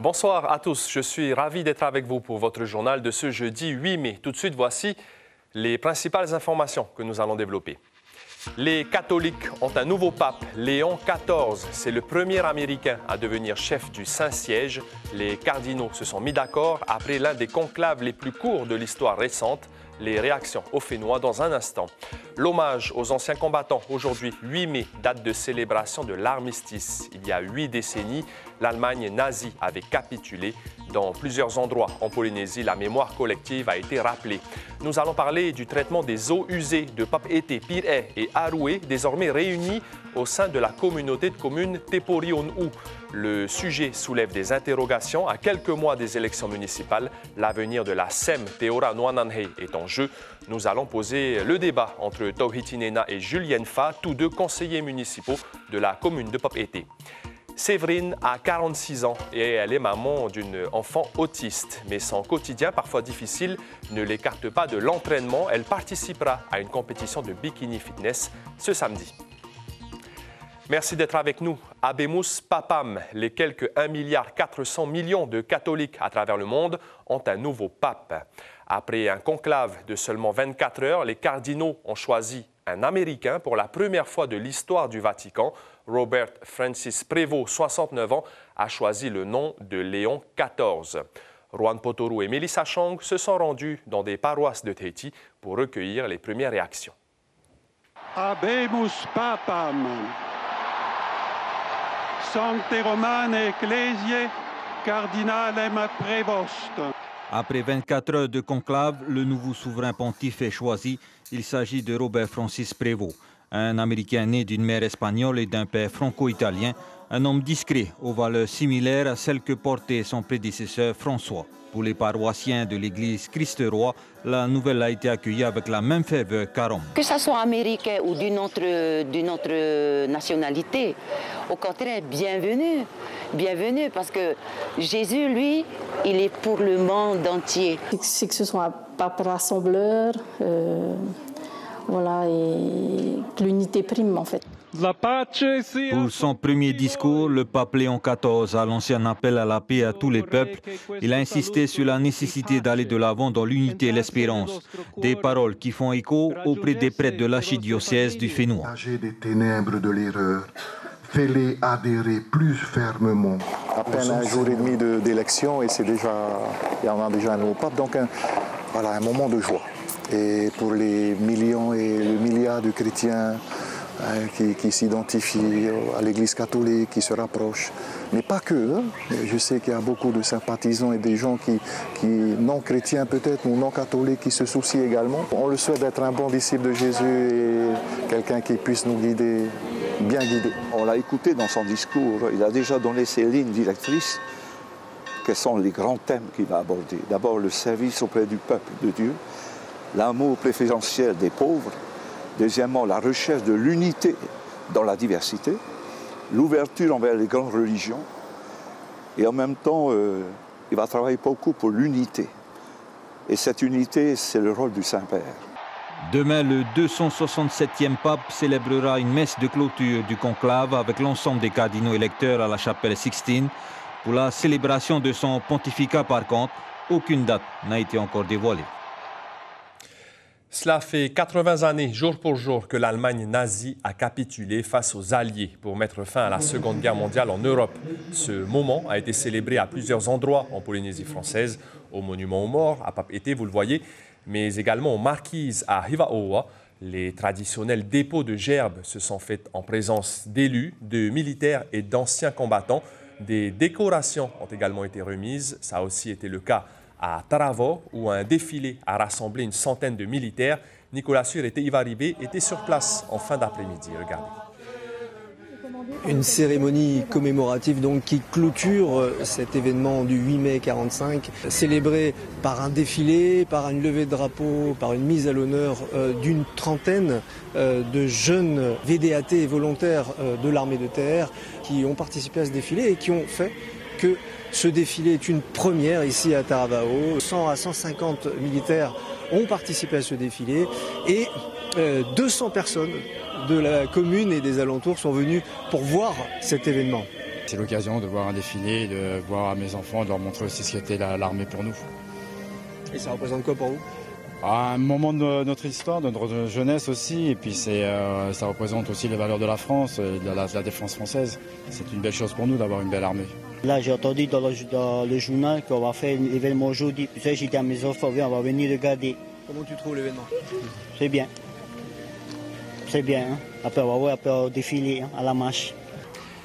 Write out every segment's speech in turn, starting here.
Bonsoir à tous, je suis ravi d'être avec vous pour votre journal de ce jeudi 8 mai. Tout de suite, voici les principales informations que nous allons développer. Les catholiques ont un nouveau pape, Léon XIV. C'est le premier Américain à devenir chef du Saint-Siège. Les cardinaux se sont mis d'accord après l'un des conclaves les plus courts de l'histoire récente. Les réactions aux Fénois dans un instant. L'hommage aux anciens combattants, aujourd'hui 8 mai, date de célébration de l'armistice. Il y a 8 décennies, l'Allemagne nazie avait capitulé. Dans plusieurs endroits en Polynésie, la mémoire collective a été rappelée. Nous allons parler du traitement des eaux usées de Papeete, Pir'e et Aroué, désormais réunis au sein de la communauté de communes Teporionu. Le sujet soulève des interrogations. À quelques mois des élections municipales, l'avenir de la SEM Teora Noananhei est en jeu. Nous allons poser le débat entre Tauhitinena et Julien Fa, tous deux conseillers municipaux de la commune de Papeete. Séverine a 46 ans et elle est maman d'une enfant autiste. Mais son quotidien, parfois difficile, ne l'écarte pas de l'entraînement. Elle participera à une compétition de bikini fitness ce samedi. Merci d'être avec nous. Habemus Papam, les quelques 1,4 milliard de catholiques à travers le monde ont un nouveau pape. Après un conclave de seulement 24 heures, les cardinaux ont choisi un Américain pour la première fois de l'histoire du Vatican. Robert Francis Prévost, 69 ans, a choisi le nom de Léon XIV. Juan Potoru et Melissa Chong se sont rendus dans des paroisses de Tahiti pour recueillir les premières réactions. Habemus Papam. Sancte Romane Ecclesiae, Cardinalem Prévost. Après 24 heures de conclave, le nouveau souverain pontife est choisi. Il s'agit de Robert Francis Prévost, un Américain né d'une mère espagnole et d'un père franco-italien, un homme discret aux valeurs similaires à celles que portait son prédécesseur François. Pour les paroissiens de l'église Christ-Roi, la nouvelle a été accueillie avec la même ferveur qu'à Rome. Que ce soit américain ou d'une autre nationalité, au contraire, bienvenue. Bienvenue, parce que Jésus, lui, il est pour le monde entier. C'est que ce soit un pape rassembleur, voilà, et que l'unité prime, en fait. Pour son premier discours, le pape Léon XIV a lancé un appel à la paix à tous les peuples. Il a insisté sur la nécessité d'aller de l'avant dans l'unité et l'espérance. Des paroles qui font écho auprès des prêtres de l'archidiocèse du Fénois. Des ténèbres de l'erreur, fais-les adhérer plus fermement. À peine un jour et demi d'élection et il y en a déjà un nouveau pape, donc voilà, un moment de joie. Et pour les millions et le milliard de chrétiens qui s'identifient à l'Église catholique, qui se rapprochent. Mais pas que. Je sais qu'il y a beaucoup de sympathisants et des gens qui non chrétiens peut-être ou non catholiques qui se soucient également. On le souhaite d'être un bon disciple de Jésus et quelqu'un qui puisse nous guider, bien guider. On l'a écouté dans son discours. Il a déjà donné ses lignes directrices. Quels sont les grands thèmes qu'il va aborder? D'abord, le service auprès du peuple de Dieu, l'amour préférentiel des pauvres. Deuxièmement, la recherche de l'unité dans la diversité, l'ouverture envers les grandes religions. Et en même temps, il va travailler beaucoup pour l'unité. Et cette unité, c'est le rôle du Saint-Père. Demain, le 267e pape célébrera une messe de clôture du conclave avec l'ensemble des cardinaux électeurs à la chapelle Sixtine. Pour la célébration de son pontificat, par contre, aucune date n'a été encore dévoilée. Cela fait 80 années, jour pour jour, que l'Allemagne nazie a capitulé face aux Alliés pour mettre fin à la Seconde Guerre mondiale en Europe. Ce moment a été célébré à plusieurs endroits en Polynésie française, au Monument aux Morts, à Papeete, vous le voyez, mais également aux Marquises à Hivaoa. Les traditionnels dépôts de gerbes se sont faits en présence d'élus, de militaires et d'anciens combattants. Des décorations ont également été remises. Ça a aussi été le cas à Taravo, où un défilé a rassemblé une centaine de militaires. Nicolas Sur et Teiva Ribé étaient sur place en fin d'après-midi. Regardez. Une cérémonie commémorative donc qui clôture cet événement du 8 mai 1945, célébré par un défilé, par une levée de drapeau, par une mise à l'honneur d'une trentaine de jeunes VDAT et volontaires de l'armée de terre qui ont participé à ce défilé et qui ont fait que ce défilé est une première ici à Taravao. 100 à 150 militaires ont participé à ce défilé et 200 personnes de la commune et des alentours sont venues pour voir cet événement. C'est l'occasion de voir un défilé, de voir à mes enfants, de leur montrer aussi ce qu'était l'armée pour nous. Et ça représente quoi pour vous? Un moment de notre histoire, de notre jeunesse aussi, et puis ça représente aussi les valeurs de la France, et de la défense française. C'est une belle chose pour nous d'avoir une belle armée. Là, j'ai entendu dans le journal qu'on va faire un événement aujourd'hui. Puis ça, j'ai dit à mes enfants, viens, on va venir regarder. Comment tu trouves l'événement? C'est bien. C'est bien. Hein? Après, on va voir, après, on va défiler à la marche.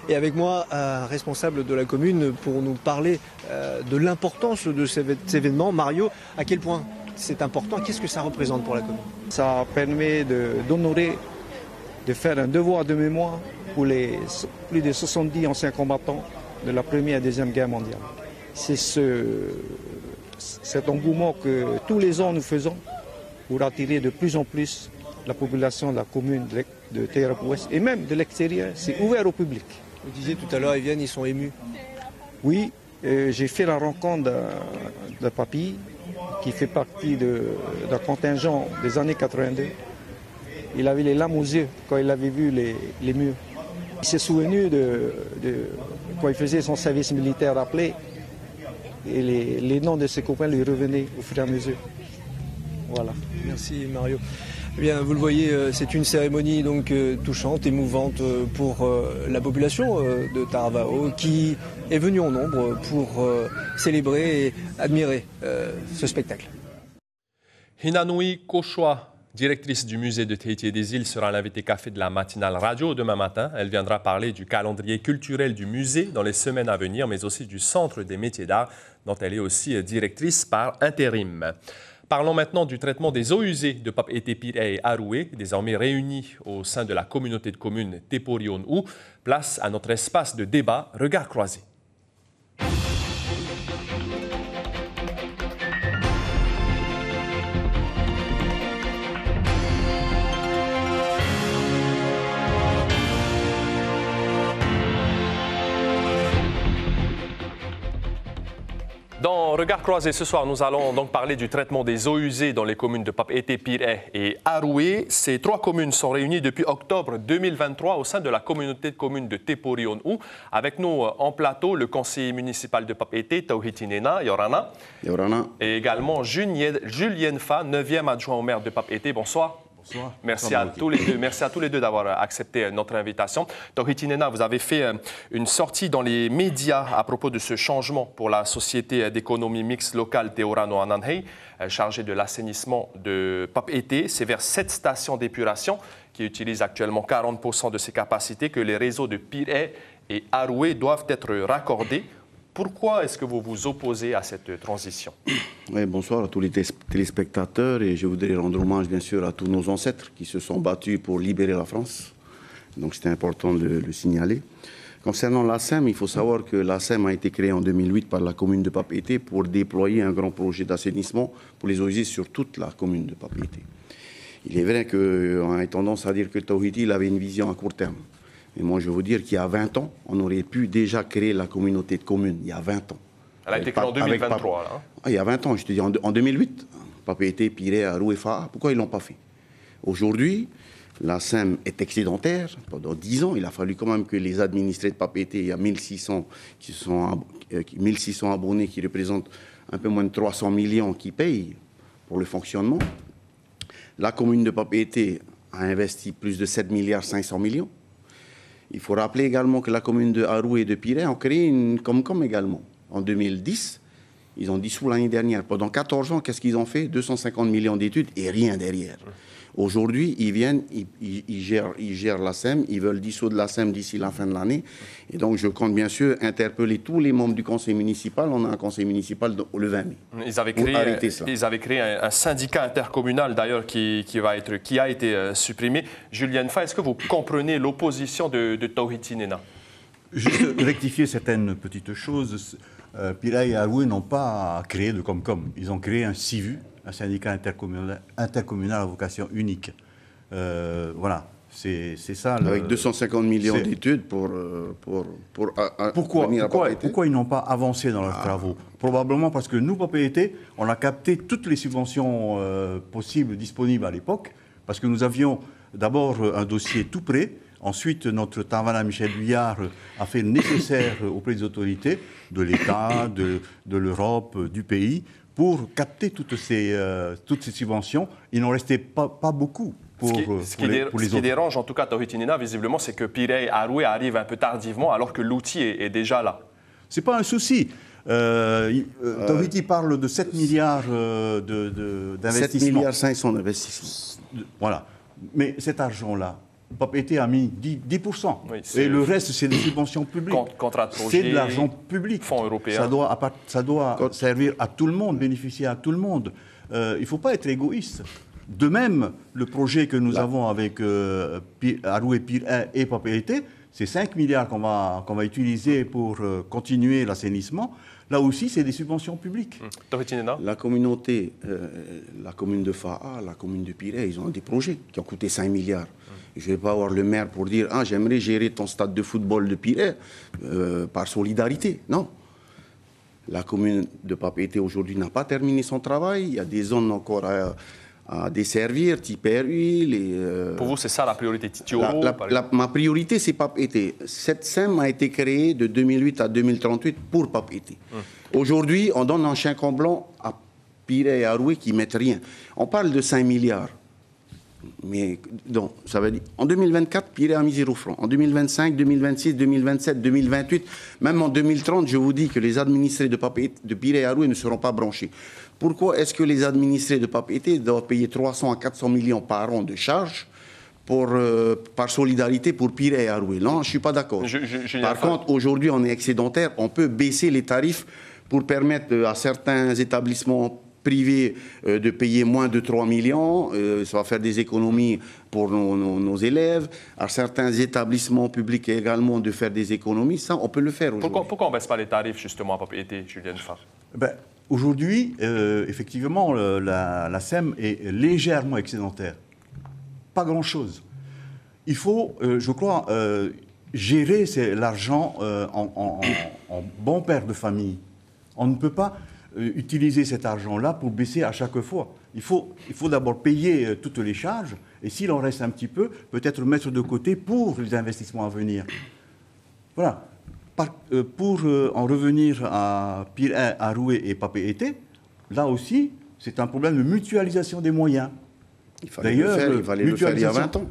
Et avec moi, un responsable de la commune pour nous parler de l'importance de cet événement. Mario, à quel point c'est important? Qu'est-ce que ça représente pour la commune? Ça permet d'honorer, de faire un devoir de mémoire pour les plus de 70 anciens combattants de la Première et Deuxième Guerre mondiale. C'est cet engouement que tous les ans nous faisons pour attirer de plus en plus la population de la commune de Teirapouès et même de l'extérieur. C'est ouvert au public. Vous disiez tout à l'heure, ils viennent, ils sont émus. Oui, j'ai fait la rencontre d'un papy qui fait partie d'un contingent des années 82. Il avait les larmes aux yeux quand il avait vu les murs. Il s'est souvenu de quand il faisait son service militaire appelé et les noms de ses copains lui revenaient au fur et à mesure. Voilà. Merci Mario. Eh bien, vous le voyez, c'est une cérémonie donc touchante, émouvante pour la population de Taravao qui est venue en nombre pour célébrer et admirer ce spectacle. Hinanui Koshwa, directrice du musée de Tahiti et des îles, sera l'invitée café de la matinale radio demain matin. Elle viendra parler du calendrier culturel du musée dans les semaines à venir, mais aussi du Centre des métiers d'art, dont elle est aussi directrice par intérim. Parlons maintenant du traitement des eaux usées de Papeete Pirae et Aroué, désormais réunis au sein de la communauté de communes Teporion-ou. Place à notre espace de débat Regard croisé. Dans Regard croisé ce soir, nous allons donc parler du traitement des eaux usées dans les communes de Papeete Pirae et Aroué. Ces trois communes sont réunies depuis octobre 2023 au sein de la communauté de communes de Teporion-ou. Avec nous en plateau, le conseiller municipal de Papeete, Tauhiti Nena, Yorana. Yorana. Et également Julien Fa, 9e adjoint au maire de Papeete. Bonsoir. Bonsoir. Merci à tous les deux. Merci à tous les deux d'avoir accepté notre invitation. Tauhiti Nena, vous avez fait une sortie dans les médias à propos de ce changement pour la société d'économie mixte locale Teorano Ananhei, chargée de l'assainissement de Papeete. C'est vers 7 stations d'épuration qui utilisent actuellement 40% de ses capacités que les réseaux de Pirae et Aroué doivent être raccordés. Pourquoi est-ce que vous vous opposez à cette transition? Oui, bonsoir à tous les téléspectateurs et je voudrais rendre hommage bien sûr à tous nos ancêtres qui se sont battus pour libérer la France. Donc c'était important de le signaler. Concernant l'ASEM, il faut savoir que l'ASEM a été créée en 2008 par la commune de Papeete pour déployer un grand projet d'assainissement pour les eaux usées sur toute la commune de Papeete. Il est vrai qu'on a tendance à dire que Tauhiti avait une vision à court terme. Et moi, je veux vous dire qu'il y a 20 ans, on aurait pu déjà créer la communauté de communes. Il y a 20 ans. Elle a été créée en 2023, là. Il y a 20 ans, je te dis, en 2008. Papeete, Pirae, Aroué, Fa'a. Pourquoi ils ne l'ont pas fait? Aujourd'hui, la SEM est excédentaire. Pendant 10 ans, il a fallu quand même que les administrés de Papeete, il y a 1600 abonnés qui représentent un peu moins de 300 millions qui payent pour le fonctionnement. La commune de Papeete a investi plus de 7 milliards 500 millions. Il faut rappeler également que la commune de Aroué et de Pirae ont créé une Comcom également. En 2010, ils ont dissous l'année dernière. Pendant 14 ans, qu'est-ce qu'ils ont fait? 250 millions d'études et rien derrière. Aujourd'hui, ils viennent, ils gèrent la SEM, ils veulent dissoudre la SEM d'ici la fin de l'année. Et donc, je compte bien sûr interpeller tous les membres du conseil municipal. On a un conseil municipal le 20 mai. Ils avaient créé un syndicat intercommunal, d'ailleurs, qui a été supprimé. Julien Fa, est-ce que vous comprenez l'opposition de Tauhiti Nena? Juste rectifier certaines petites choses. Pirae et Aroué n'ont pas créé de Comcom. Ils ont créé un CIVU, un syndicat intercommunal à vocation unique. Voilà, c'est ça. Avec 250 millions d'études Pourquoi ils n'ont pas avancé dans leurs travaux? Probablement parce que nous, Papeete, on a capté toutes les subventions possibles, disponibles à l'époque, parce que nous avions d'abord un dossier tout prêt, Ensuite, notre Tavana Michel Vuillard a fait le nécessaire auprès des autorités de l'État, de l'Europe, du pays, pour capter toutes ces subventions. Il n'en restait pas beaucoup. Ce qui dérange, en tout cas, Tawhiti Nina, visiblement, c'est que Pirey Arouet arrive un peu tardivement, alors que l'outil est déjà là. Ce n'est pas un souci. Tawhiti parle de 7 milliards d'investissements. 7 milliards 500 d'investissements. Voilà. Mais cet argent-là, Papeete a mis 10%. Oui, et le reste, c'est des subventions publiques. Contrat de projet, c'est de l'argent public. Fonds européens. Ça doit servir à tout le monde, bénéficier à tout le monde. Il ne faut pas être égoïste. De même, le projet que nous avons avec Arouet, Pirey et Papeete, c'est 5 milliards qu'on va utiliser pour continuer l'assainissement. Là aussi, c'est des subventions publiques. La communauté, la commune de Fa'a, la commune de Pirey, ils ont des projets qui ont coûté 5 milliards. Je ne vais pas avoir le maire pour dire « Ah, j'aimerais gérer ton stade de football de Pirey par solidarité ». Non. La commune de Papeete aujourd'hui n'a pas terminé son travail. Il y a des zones encore à desservir, Tiperuil. Pour vous, c'est ça la priorité, Titioro? Ma priorité, c'est Papeete. Cette SEM a été créée de 2008 à 2038 pour Papeete. Aujourd'hui, on donne un chèque en blanc à Pirey et Arouet qui ne mettent rien. On parle de 5 milliards. Mais donc, ça veut dire, en 2024, Pirey a mis 0 francs. En 2025, 2026, 2027, 2028, même en 2030, je vous dis que les administrés de Pirey et Arouet ne seront pas branchés. Pourquoi est-ce que les administrés de Papeete doivent payer 300 à 400 millions par an de charges par solidarité pour Pirey et Arouet? Non, je ne suis pas d'accord. Par contre, aujourd'hui, on est excédentaire. On peut baisser les tarifs pour permettre à certains établissements privés de payer moins de 3 millions. Ça va faire des économies pour nos élèves. À certains établissements publics également de faire des économies. Ça, on peut le faire aujourd'hui. Pourquoi on ne baisse pas les tarifs, justement, à Papeete, Julien Fa? Aujourd'hui, effectivement, la SEM est légèrement excédentaire. Pas grand-chose. Il faut, je crois, gérer l'argent en bon père de famille. On ne peut pas utiliser cet argent-là pour baisser à chaque fois. Il faut d'abord payer toutes les charges, et s'il en reste un petit peu, peut-être mettre de côté pour les investissements à venir. Voilà. Pour en revenir à Pirey, Arouet et Papeete, là aussi, c'est un problème de mutualisation des moyens. Il fallait le faire il y a 20 ans.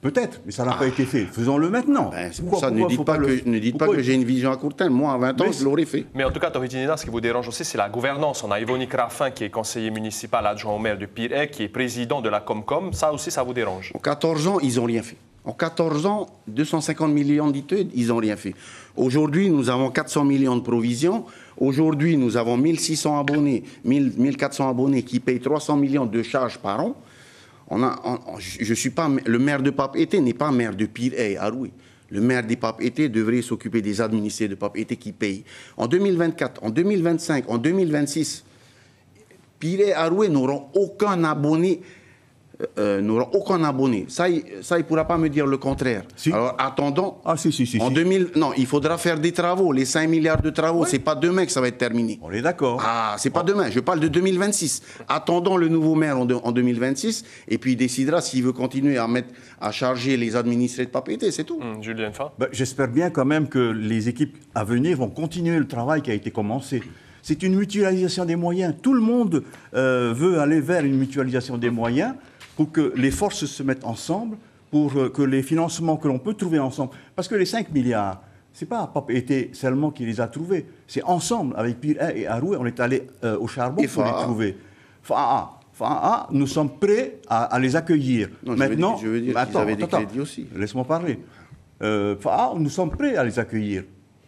Peut-être, mais ça n'a pas été fait. Faisons-le maintenant. C'est pour ça, ne dites pas que j'ai une vision à court terme. Moi, à 20 ans, je l'aurais fait. Mais en tout cas, Tawhiti Nina, ce qui vous dérange aussi, c'est la gouvernance. On a Yvonique Raffin, qui est conseiller municipal adjoint au maire de Pirey, qui est président de la Comcom. Ça aussi, ça vous dérange? En 14 ans, ils n'ont rien fait. En 14 ans, 250 millions d'ITE, ils n'ont rien fait. Aujourd'hui, nous avons 400 millions de provisions. Aujourd'hui, nous avons 1600 abonnés, 1400 abonnés qui payent 300 millions de charges par an. Je suis pas, le maire de Papeete n'est pas maire de Pirey et Arouet. Le maire de Papeete devrait s'occuper des administrés de Papeete qui payent. En 2024, en 2025, en 2026, Pirey et Arouet n'auront aucun abonné. Ça, il ne pourra pas me dire le contraire. Si. Alors, attendons. En 2000, non, il faudra faire des travaux. Les 5 milliards de travaux, c'est pas demain que ça va être terminé. On est d'accord. Ah, c'est pas demain. Je parle de 2026. Attendons le nouveau maire en 2026, et puis il décidera s'il veut continuer à charger les administrés de Papeete, c'est tout. Julien Fa. J'espère bien quand même que les équipes à venir vont continuer le travail qui a été commencé. C'est une mutualisation des moyens. Tout le monde veut aller vers une mutualisation des moyens, pour que les forces se mettent ensemble, pour que les financements que l'on peut trouver ensemble... Parce que les 5 milliards, ce n'est pas Papeete seulement qui les a trouvés. C'est ensemble, avec Pirey et Arouet, on est allé au charbon pour les trouver. Fa'a, nous sommes prêts à les accueillir. Non, maintenant, je veux dire qu'ils avaient des crédits aussi. Laisse-moi parler. Fa'a, nous sommes prêts à les accueillir.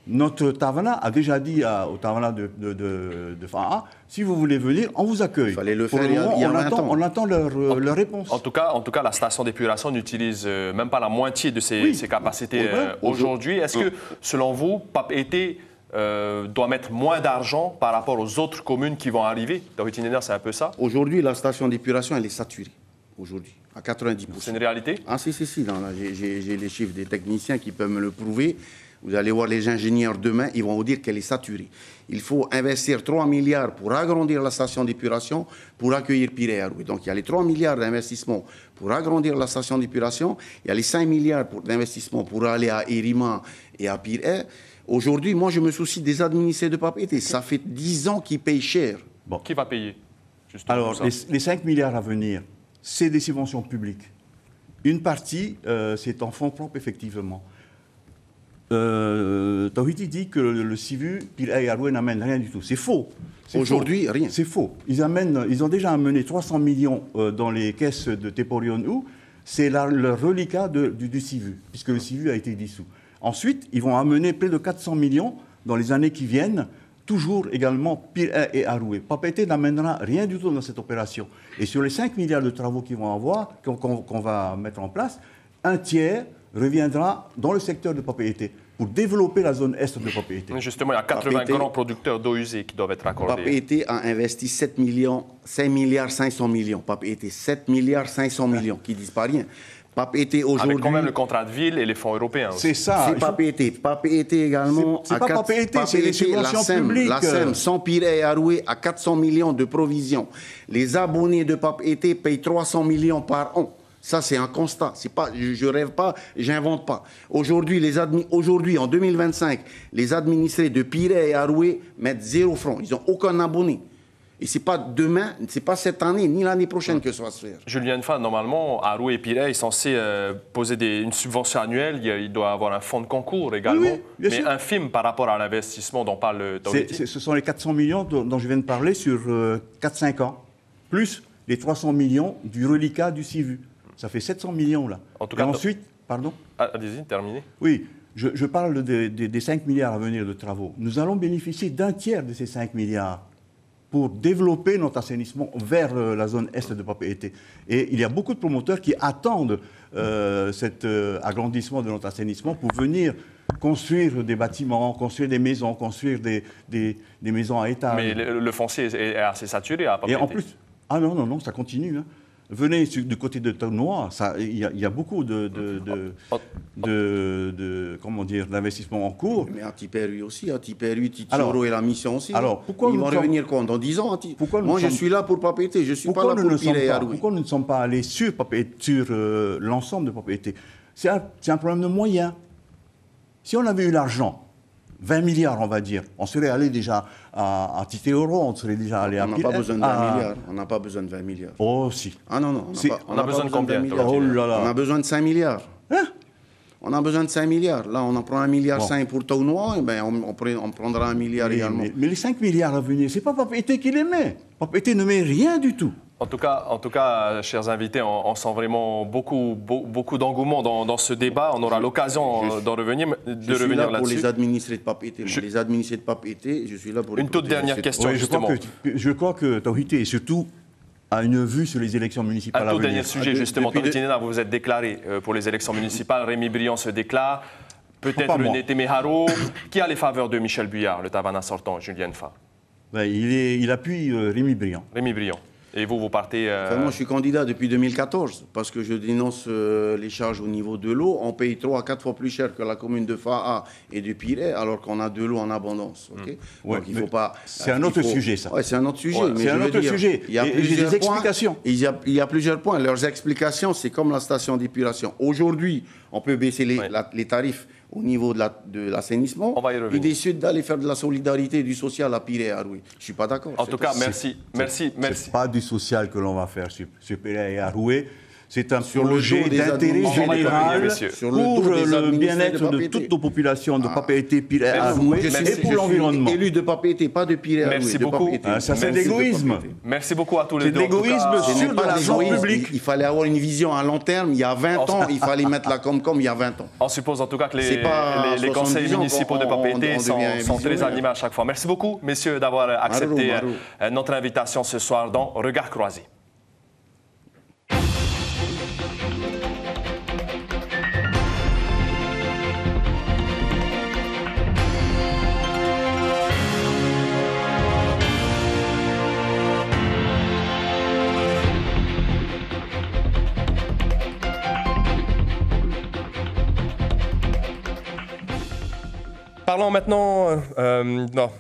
Notre Tavana a déjà dit au Tavana de Fa'a, si vous voulez venir, on vous accueille. Il fallait le faire il y a 20 ans. On attend leur réponse. En tout cas, la station d'épuration n'utilise même pas la moitié de ses capacités aujourd'hui. Est-ce que, selon vous, Papeete doit mettre moins d'argent par rapport aux autres communes qui vont arriver? Tawhiti Nina, c'est un peu ça? Aujourd'hui, la station d'épuration, elle est saturée. Aujourd'hui. À 90%. C'est une réalité? Ah si, non, là, j'ai les chiffres des techniciens qui peuvent me le prouver. Vous allez voir les ingénieurs demain, ils vont vous dire qu'elle est saturée. Il faut investir 3 milliards pour agrandir la station d'épuration, pour accueillir Pirée et Aroué. Donc il y a les 3 milliards d'investissement pour agrandir la station d'épuration, il y a les 5 milliards d'investissement pour aller à Érima et à Pirée. Aujourd'hui, moi je me soucie des administrés de Papeete. Ça fait 10 ans qu'ils payent cher. Bon. Qui va payer? Alors, les 5 milliards à venir, c'est des subventions publiques. Une partie, c'est en fonds propres, effectivement. Tawhiti dit que le CIVU, Pirée et Aroué n'amène rien du tout. C'est faux. Aujourd'hui, rien. C'est faux. Ils ont déjà amené 300 millions dans les caisses de Teporion. C'est le reliquat du CIVU, puisque le CIVU a été dissous. Ensuite, ils vont amener près de 400 millions dans les années qui viennent, toujours également Pirée et Aroué. Papeete n'amènera rien du tout dans cette opération. Et sur les 5 milliards de travaux qu'ils vont avoir, qu'on va mettre en place, un tiers reviendra dans le secteur de Papeete pour développer la zone est de Papeete. Justement, il y a 80 grands producteurs d'eau usée qui doivent être accordés. Papeete a investi 5 milliards 500 millions. Papeete, 7 milliards 500 millions, qui ne disent pas rien. Papeete aujourd'hui... Avec quand même le contrat de ville et les fonds européens aussi. C'est ça. C'est Papeete. Papeete également... C'est pas Papeete, c'est les subventions publiques. La SEM, sans Pirée et Aroué, à 400 millions de provisions. Les abonnés de Papeete payent 300 millions par an. Ça, c'est un constat. Pas, je rêve pas, j'invente pas. Aujourd'hui, en 2025, les administrés de Pirée et Aroué mettent 0 francs. Ils n'ont aucun abonné. Et ce n'est pas demain, ce n'est pas cette année, ni l'année prochaine que ça va se faire. Julien Fa, normalement, Aroué et Pirée est censé poser une subvention annuelle. Il doit avoir un fonds de concours également, oui, mais infime par rapport à l'investissement dont parle Tawhiti. Ce sont les 400 millions dont je viens de parler sur 4-5 ans, plus les 300 millions du reliquat du CIVU. Ça fait 700 millions, là. En tout cas, ensuite, pardon. Allez-y, terminez. Oui, je parle des 5 milliards à venir de travaux. Nous allons bénéficier d'un tiers de ces 5 milliards pour développer notre assainissement vers la zone est de Papeete. Et il y a beaucoup de promoteurs qui attendent cet agrandissement de notre assainissement pour venir construire des bâtiments, construire des maisons, construire des maisons à étage. Mais le foncier est assez saturé à Papeete. Et en plus, non, ça continue, hein. Venez du côté de Taunois, il y a beaucoup d'investissements en cours. Mais à Tiperu aussi, à Tiperu, Titioro et la mission aussi. Alors, pourquoi ils vont revenir quand? Dans 10 ans? Moi, je suis là pour Papeete, je ne suis pas là pour Pirée et Aroué. Pourquoi nous ne sommes pas allés sur l'ensemble de Papeete? C'est un problème de moyens. Si on avait eu l'argent, 20 milliards, on va dire. On serait allé déjà à Titeoro, on serait déjà allé à... On n'a pas besoin de 20 milliards. On n'a pas besoin de 20 milliards. Oh, si. Ah non. On a besoin de combien? Oh là là. On a besoin de 5 milliards. Hein? On a besoin de 5 milliards. Là, on en prend 1,5 milliard pour Taunois, on prendra 1 milliard également. Mais les 5 milliards à venir, ce n'est pas Papeete qui les met. Papeete ne met rien du tout. En tout cas, chers invités, on sent vraiment beaucoup d'engouement dans ce débat. On aura l'occasion d'en revenir là-dessus. Je suis là pour les administrés de Papeete. Les administrés de Papeete, je suis là pour les... Une toute dernière question, justement. Je crois que Tawhiti est surtout a une vue sur les élections municipales. Un tout dernier sujet, justement. Tawhiti Nena, vous vous êtes déclaré pour les élections municipales. Rémi Briand se déclare. Peut-être le Nétémé Haro. Qui a les faveurs de Michel Buyard, le Tavana sortant, Julien Fa? Il appuie Rémi Briand. Rémi Briand. Et vous partez... Moi, je suis candidat depuis 2014 parce que je dénonce les charges au niveau de l'eau. On paye 3 à 4 fois plus cher que la commune de Fa'a et de Pirée alors qu'on a de l'eau en abondance. Okay? Ouais, donc, il faut pas... C'est un autre sujet, ça. Oui, c'est un autre sujet. Ouais, c'est un autre sujet. Il y a plusieurs explications. Il y a plusieurs points. Leurs explications, c'est comme la station d'épuration. Aujourd'hui, on peut baisser les tarifs au niveau de l'assainissement. Ils décident d'aller faire de la solidarité et du social à Pirée et Aroué. Je ne suis pas d'accord. En tout cas, merci. Ce n'est pas du social que l'on va faire sur Pirée et Aroué. C'est un projet d'intérêt général pour le bien-être de toutes nos populations de Papeete, Pirée et Aroué et pour l'environnement. Élu de Papeete, pas de Pirée et Aroué. Merci beaucoup. Ça, c'est l'égoïsme. Merci beaucoup à tous les deux. C'est l'égoïsme sur de l'argent public. Il fallait avoir une vision à long terme. Il y a 20 ans, il fallait mettre la Comcom il y a 20 ans. On suppose en tout cas que les conseils municipaux de Papeete sont très animés à chaque fois. Merci beaucoup, messieurs, d'avoir accepté notre invitation ce soir dans Regard croisé. Parlons maintenant... non,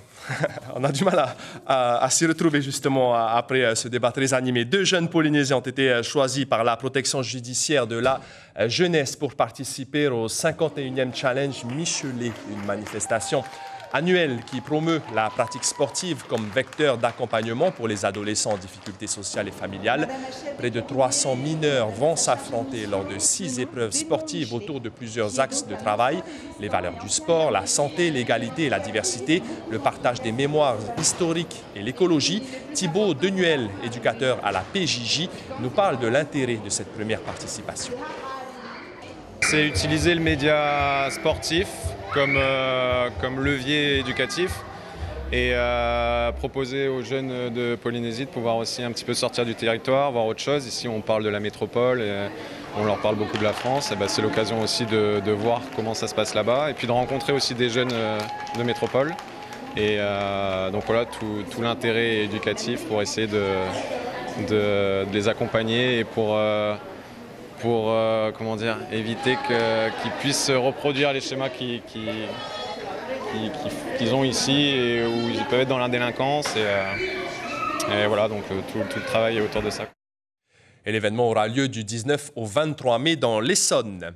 on a du mal à s'y retrouver justement après ce débat très animé. 2 jeunes Polynésiens ont été choisis par la protection judiciaire de la jeunesse pour participer au 51e Challenge Michelet, une manifestation annuelle qui promeut la pratique sportive comme vecteur d'accompagnement pour les adolescents en difficulté sociale et familiale. Près de 300 mineurs vont s'affronter lors de 6 épreuves sportives autour de plusieurs axes de travail. Les valeurs du sport, la santé, l'égalité et la diversité, le partage des mémoires historiques et l'écologie. Thibaut Denuel, éducateur à la PJJ, nous parle de l'intérêt de cette première participation. C'est utiliser le média sportif comme levier éducatif et proposer aux jeunes de Polynésie de pouvoir aussi un petit peu sortir du territoire, voir autre chose. Ici, on parle de la métropole, et on leur parle beaucoup de la France. Et c'est l'occasion aussi de voir comment ça se passe là-bas et puis de rencontrer aussi des jeunes de métropole. Et donc voilà, tout l'intérêt éducatif pour essayer de les accompagner et pour comment dire, éviter qu'ils puissent reproduire les schémas qu'ils ont ici et où ils peuvent être dans la délinquance. Et voilà, donc tout le travail est autour de ça. Et l'événement aura lieu du 19 au 23 mai dans l'Essonne.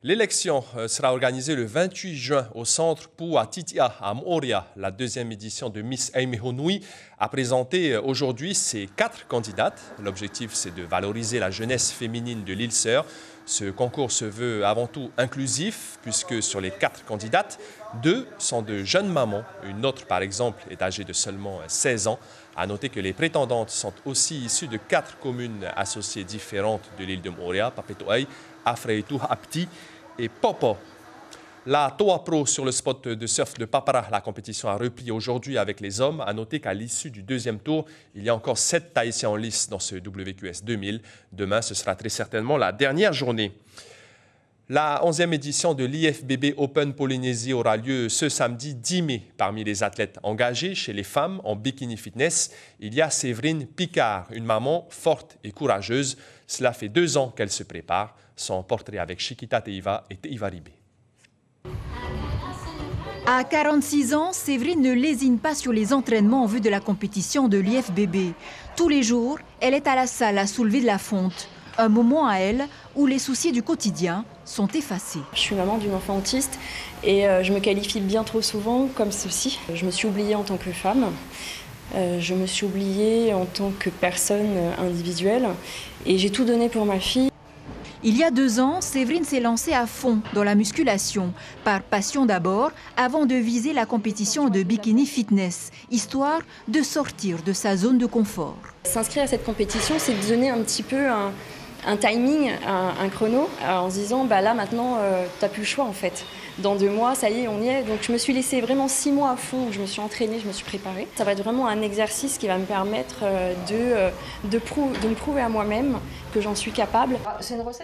L'élection sera organisée le 28 juin au centre Puatitia à Moorea. La 2e édition de Miss Aimehonui a présenté aujourd'hui ses 4 candidates. L'objectif, c'est de valoriser la jeunesse féminine de l'île Sœur. Ce concours se veut avant tout inclusif, puisque sur les 4 candidates, 2 sont de jeunes mamans. Une autre, par exemple, est âgée de seulement 16 ans. À noter que les prétendantes sont aussi issues de 4 communes associées différentes de l'île de Moorea, Papeto'ai, Afreitu, Apti et Popo. La Toa Pro sur le spot de surf de Papara, la compétition a repris aujourd'hui avec les hommes. À noter qu'à l'issue du 2e tour, il y a encore 7 Tahitiens en lice dans ce WQS 2000. Demain, ce sera très certainement la dernière journée. La 11e édition de l'IFBB Open Polynésie aura lieu ce samedi 10 mai. Parmi les athlètes engagés chez les femmes en bikini fitness, il y a Séverine Picard, une maman forte et courageuse. Cela fait 2 ans qu'elle se prépare. Son portrait avec Chiquita Teiva et Teiva Ribé. À 46 ans, Séverine ne lésine pas sur les entraînements en vue de la compétition de l'IFBB. Tous les jours, elle est à la salle à soulever de la fonte. Un moment à elle où les soucis du quotidien sont effacés. Je suis maman d'une enfant autiste et je me qualifie bien trop souvent comme ceci. Je me suis oubliée en tant que femme, je me suis oubliée en tant que personne individuelle et j'ai tout donné pour ma fille. Il y a 2 ans, Séverine s'est lancée à fond dans la musculation, par passion d'abord, avant de viser la compétition de bikini fitness, histoire de sortir de sa zone de confort. S'inscrire à cette compétition, c'est de donner un petit peu un timing, un chrono, en se disant là maintenant, tu n'as plus le choix en fait. Dans 2 mois, ça y est, on y est. Donc je me suis laissée vraiment 6 mois à fond, où je me suis entraînée, je me suis préparée. Ça va être vraiment un exercice qui va me permettre de me prouver à moi-même que j'en suis capable.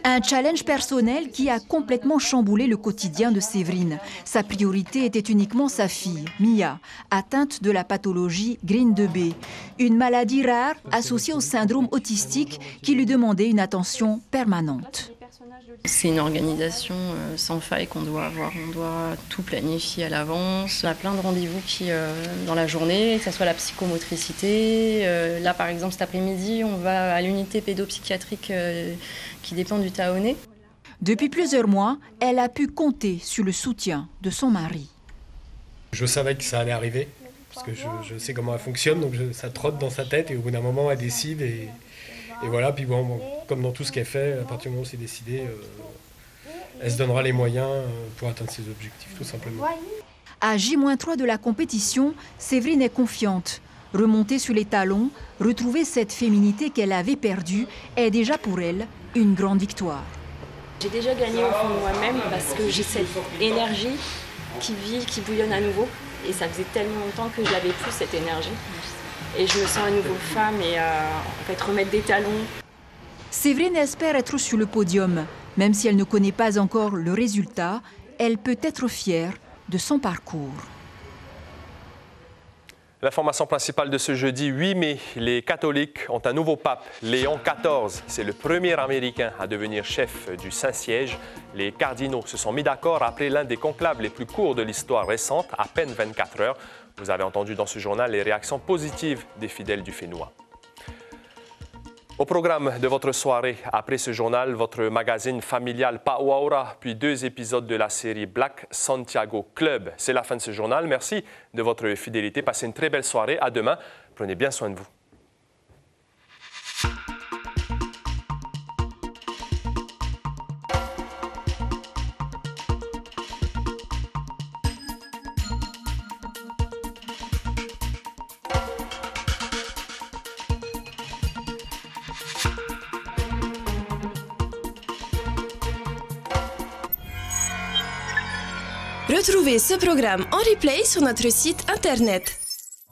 Un challenge personnel qui a complètement chamboulé le quotidien de Séverine. Sa priorité était uniquement sa fille, Mia, atteinte de la pathologie Green 2B, une maladie rare associée au syndrome autistique qui lui demandait une attention permanente. C'est une organisation sans faille qu'on doit avoir. On doit tout planifier à l'avance. On a plein de rendez-vous dans la journée, que ce soit la psychomotricité. Là, par exemple, cet après-midi, on va à l'unité pédopsychiatrique qui dépend du Taoné. Depuis plusieurs mois, elle a pu compter sur le soutien de son mari. Je savais que ça allait arriver, parce que je sais comment elle fonctionne, donc ça trotte dans sa tête et au bout d'un moment, elle décide et voilà, puis bon, comme dans tout ce qu'elle fait, à partir du moment où c'est décidé, elle se donnera les moyens pour atteindre ses objectifs, tout simplement. À J-3 de la compétition, Séverine est confiante. Remonter sur les talons, retrouver cette féminité qu'elle avait perdue est déjà pour elle une grande victoire. J'ai déjà gagné au fond de moi-même parce que j'ai cette énergie qui vit, qui bouillonne à nouveau. Et ça faisait tellement longtemps que je n'avais plus cette énergie. Et je me sens à nouveau femme et en fait remettre des talons. Séverine espère être sur le podium. Même si elle ne connaît pas encore le résultat, elle peut être fière de son parcours. L'information principale de ce jeudi 8 mai, les catholiques ont un nouveau pape, Léon XIV. C'est le premier Américain à devenir chef du Saint-Siège. Les cardinaux se sont mis d'accord après l'un des conclaves les plus courts de l'histoire récente, à peine 24 heures. Vous avez entendu dans ce journal les réactions positives des fidèles du Fénois. Au programme de votre soirée, après ce journal, votre magazine familial Pauaora, puis 2 épisodes de la série Black Santiago Club. C'est la fin de ce journal. Merci de votre fidélité. Passez une très belle soirée. À demain. Prenez bien soin de vous. Retrouvez ce programme en replay sur notre site internet